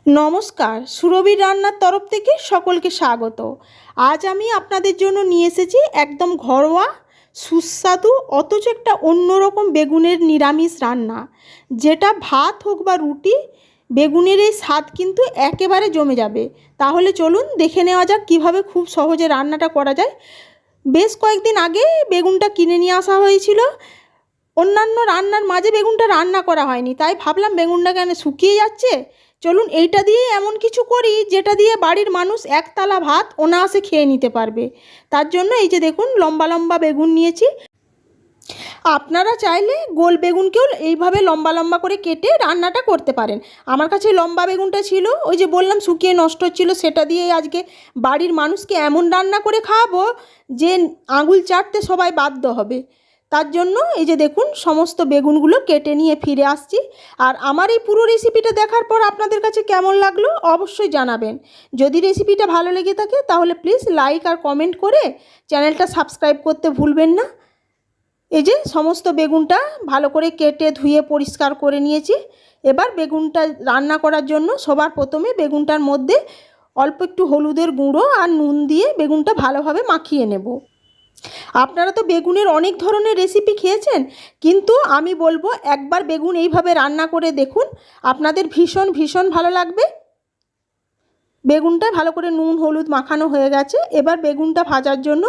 নমস্কার, সুরভির রান্নার তরফ থেকে সকলকে স্বাগত। আজ আমি আপনাদের জন্য নিয়ে এসেছি একদম ঘরোয়া সুস্বাদু অথচ একটা অন্যরকম বেগুনের নিরামিষ রান্না, যেটা ভাত হোক বা রুটি, বেগুনের এই স্বাদ কিন্তু একেবারে জমে যাবে। তাহলে চলুন দেখে নেওয়া যাক কীভাবে খুব সহজে রান্নাটা করা যায়। বেশ কয়েকদিন আগে বেগুনটা কিনে নিয়ে আসা হয়েছিল। অন্যান্য রান্নার মাঝে বেগুনটা রান্না করা হয়নি, তাই ভাবলাম বেগুনটা কেন শুকিয়ে যাচ্ছে, চলুন এইটা দিয়ে এমন কিছু করি যেটা দিয়ে বাড়ির মানুষ একতলা ভাত অনায়াসে খেয়ে নিতে পারবে। তার জন্য এই যে দেখুন লম্বা লম্বা বেগুন নিয়েছি। আপনারা চাইলে গোল বেগুনকেও এইভাবে লম্বা লম্বা করে কেটে রান্নাটা করতে পারেন। আমার কাছে লম্বা বেগুনটা ছিল, ওই যে বললাম শুকিয়ে নষ্ট হচ্ছিলো, সেটা দিয়ে আজকে বাড়ির মানুষকে এমন রান্না করে খাওয়াবো যে আঙুল চাটতে সবাই বাধ্য হবে। তার জন্য এই যে দেখুন সমস্ত বেগুনগুলো কেটে নিয়ে ফিরে আসছি। আর আমার এই পুরো রেসিপিটা দেখার পর আপনাদের কাছে কেমন লাগলো অবশ্যই জানাবেন। যদি রেসিপিটা ভালো লেগে থাকে তাহলে প্লিজ লাইক আর কমেন্ট করে চ্যানেলটা সাবস্ক্রাইব করতে ভুলবেন না। এই যে সমস্ত বেগুনটা ভালো করে কেটে ধুয়ে পরিষ্কার করে নিয়েছি। এবার বেগুনটা রান্না করার জন্য সবার প্রথমে বেগুনটার মধ্যে অল্প একটু হলুদের গুঁড়ো আর নুন দিয়ে বেগুনটা ভালোভাবে মাখিয়ে নেব। আপনারা তো বেগুনের অনেক ধরনের রেসিপি খেয়েছেন, কিন্তু আমি বলবো একবার বেগুন এইভাবে রান্না করে দেখুন, আপনাদের ভীষণ ভীষণ ভালো লাগবে। বেগুনটা ভালো করে নুন হলুদ মাখানো হয়ে গেছে। এবার বেগুনটা ভাজার জন্য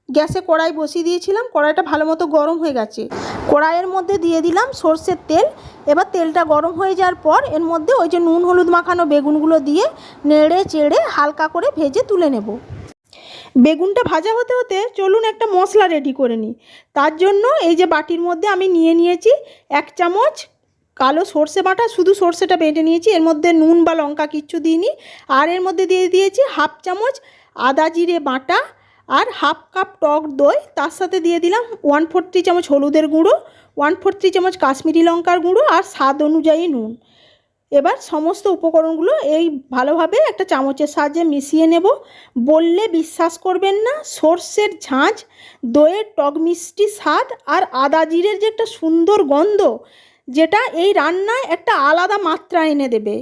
গ্যাসে কড়াই বসিয়ে দিয়েছিলাম। কড়াইটা ভালো মতো গরম হয়ে গেছে। কড়াইয়ের মধ্যে দিয়ে দিলাম সর্ষের তেল। এবার তেলটা গরম হয়ে যাওয়ার পর এর মধ্যে ওই যে নুন হলুদ মাখানো বেগুনগুলো দিয়ে নেড়ে চেড়ে হালকা করে ভেজে তুলে নেব। বেগুনটা ভাজা হতে হতে চলুন একটা মশলা রেডি করে নিই। তার জন্য এই যে বাটির মধ্যে আমি নিয়েছি 1 চামচ কালো সর্ষে বাটা, শুধু সর্ষেটা বেটে নিয়েছি, এর মধ্যে নুন বা লঙ্কা কিচ্ছু দিইনি। আর এর মধ্যে দিয়ে দিয়েছি 1/2 চামচ আদা জিরে বাটা আর 1/2 কাপ টক দই। তার সাথে দিয়ে দিলাম 1/4 চামচ হলুদের গুঁড়ো, 1/4 চামচ কাশ্মীরি লঙ্কার গুঁড়ো আর স্বাদ অনুযায়ী নুন। এবার সমস্ত উপকরণগুলো এই ভালোভাবে একটা চামচের সাহায্যে মিশিয়ে নেব। বললে বিশ্বাস করবেন না, সর্ষের ঝাঁঝ, দইয়ের টক মিষ্টি স্বাদ আর আদা জিরের যে একটা সুন্দর গন্ধ, যেটা এই রান্নায় একটা আলাদা মাত্রা এনে দেবে।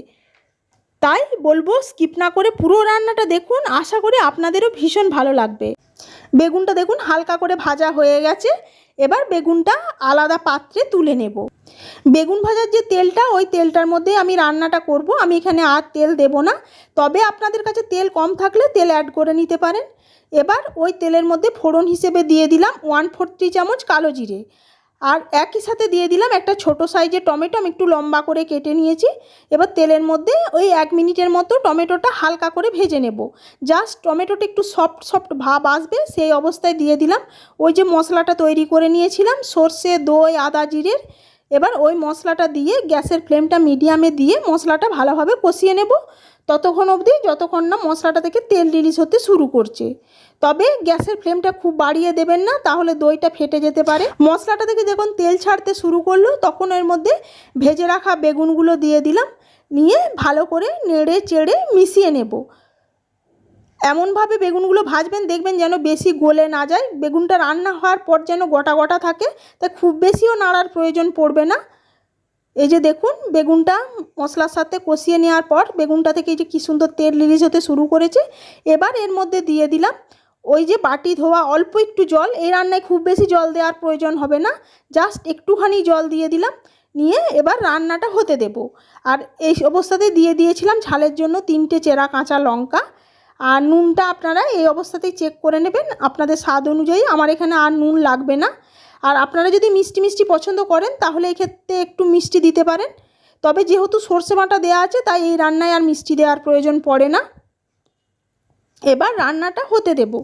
তাই বলবো স্কিপ না করে পুরো রান্নাটা দেখুন, আশা করি আপনাদেরও ভীষণ ভালো লাগবে। বেগুনটা দেখুন হালকা করে ভাজা হয়ে গেছে। এবার বেগুনটা আলাদা পাত্রে তুলে নেব। বেগুন ভাজার যে তেলটা, ওই তেলটার মধ্যে আমি রান্নাটা করব। আমি এখানে আর তেল দেব না, তবে আপনাদের কাছে তেল কম থাকলে তেল অ্যাড করে নিতে পারেন। এবার ওই তেলের মধ্যে ফোড়ন হিসেবে দিয়ে দিলাম 1/4 চামচ কালো জিরে, আর একই সাথে দিয়ে দিলাম একটা ছোট সাইজের টমেটো, আমি একটু লম্বা করে কেটে নিয়েছি। এবার তেলের মধ্যে ওই 1 মিনিটের মতো টমেটোটা হালকা করে ভেজে নেব। জাস্ট টমেটোটা একটু সফট সফট ভাব আসবে, সেই অবস্থায় দিয়ে দিলাম ওই যে মশলাটা তৈরি করে নিয়েছিলাম সর্ষে দই আদা জিরের। এবার ওই মশলাটা দিয়ে গ্যাসের ফ্লেমটা মিডিয়ামে দিয়ে মশলাটা ভালোভাবে কষিয়ে নেব, ততক্ষণ অবধি যতক্ষণ না মশলাটা থেকে তেল রিলিজ হতে শুরু করছে। তবে গ্যাসের ফ্লেমটা খুব বাড়িয়ে দেবেন না, তাহলে দইটা ফেটে যেতে পারে। মশলাটা থেকে যখন তেল ছাড়তে শুরু করলো তখন এর মধ্যে ভেজে রাখা বেগুনগুলো দিয়ে দিলাম, নিয়ে ভালো করে নেড়ে চেড়ে মিশিয়ে নেব। এমনভাবে বেগুনগুলো ভাজবেন দেখবেন যেন বেশি গলে না যায়, বেগুনটা রান্না হওয়ার পর যেন গোটা গোটা থাকে, তাই খুব বেশিও নাড়ার প্রয়োজন পড়বে না। এই যে দেখুন বেগুনটা মশলার সাথে কষিয়ে নেওয়ার পর বেগুনটা থেকে এই যে কী সুন্দর তেল রিলিজ হতে শুরু করেছে। এবার এর মধ্যে দিয়ে দিলাম ওই যে বাটি ধোয়া অল্প একটু জল। এই রান্নায় খুব বেশি জল দেওয়ার প্রয়োজন হবে না, জাস্ট একটুখানি জল দিয়ে দিলাম, নিয়ে এবার রান্নাটা হতে দেব। আর এই অবস্থাতে দিয়ে দিয়েছিলাম ঝালের জন্য 3টে চেরা কাঁচা লঙ্কা। আর নুনটা আপনারা এই অবস্থাতেই চেক করে নেবেন আপনাদের স্বাদ অনুযায়ী। আমার এখানে আর নুন লাগবে না। আর আপনারা যদি মিষ্টি মিষ্টি পছন্দ করেন তাহলে এই ক্ষেত্রে একটু মিষ্টি দিতে পারেন, তবে যেহেতু সর্ষে বাটা দেওয়া আছে তাই এই রান্নায় আর মিষ্টি দেওয়ার প্রয়োজন পড়ে না। এবার রান্নাটা হতে দেব।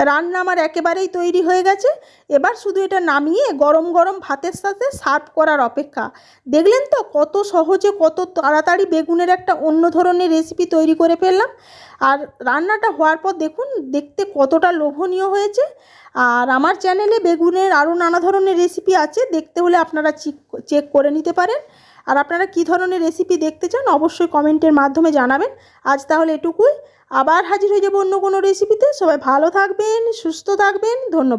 রান্না আমার একেবারেই তৈরি হয়ে গেছে। এবার শুধু এটা নামিয়ে গরম গরম ভাতের সাথে সার্ভ করার অপেক্ষা। দেখলেন তো কত সহজে কত তাড়াতাড়ি বেগুনের একটা অন্য ধরনের রেসিপি তৈরি করে ফেললাম। আর রান্নাটা হওয়ার পর দেখুন দেখতে কতটা লোভনীয় হয়েছে। আর আমার চ্যানেলে বেগুনের আরও নানা ধরনের রেসিপি আছে, দেখতে হলে আপনারা চেক করে নিতে পারেন। আর আপনারা কী ধরনের রেসিপি দেখতে চান অবশ্যই কমেন্টের মাধ্যমে জানাবেন। আজ তাহলে এটুকুই, আবার হাজির হয়ে যাব অন্য কোনো রেসিপিতে। সবাই ভালো থাকবেন, সুস্থ থাকবেন, ধন্যবাদ।